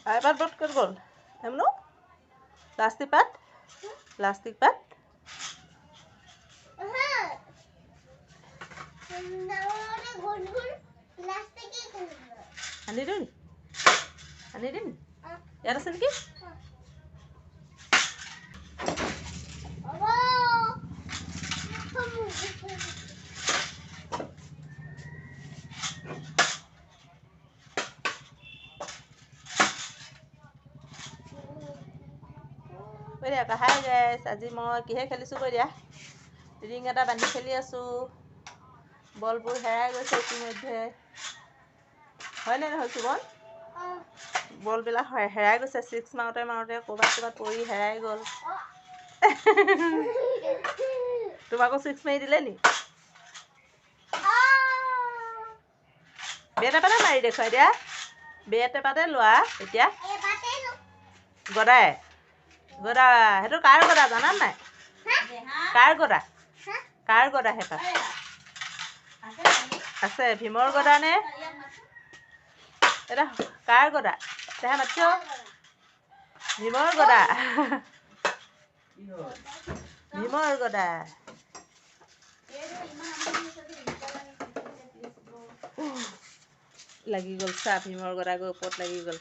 আইপাত বট ক'ত গ'ল এমনো প্লাষ্টিক পাত আনি দিওঁ ইয়াত আছে নেকি কৈ দিয়া আকৌ হাই গাইছ আজি মই কিহে খেলিছোঁ কৈ দিয়া ৰিং এটা বান্ধি খেলি আছোঁ বলবোৰ হেৰাই গৈছে ইতিমধ্যে হয়নে নহয় সুবন বলবিলাক হেৰাই গৈছে ছিক্স মাৰোঁতে ক'ৰবাত পৰি হেৰাই গ'ল তোমাকো ছিক্স মাৰি দিলে নি বেট এপাতে মাৰি দেখুৱাই দিয়া বেট এপাতে লোৱা এতিয়া গদাই সেইটো কাৰ গদা জানা নাই কাৰ গদা সেইপাত আছে ভীমৰ গদা নে এটা কাৰ গদা দেহা মাতিছ ভীমৰ গদা লাগি গ'ল চা ভীমৰ গদা গৈ ওপৰত লাগি গ'ল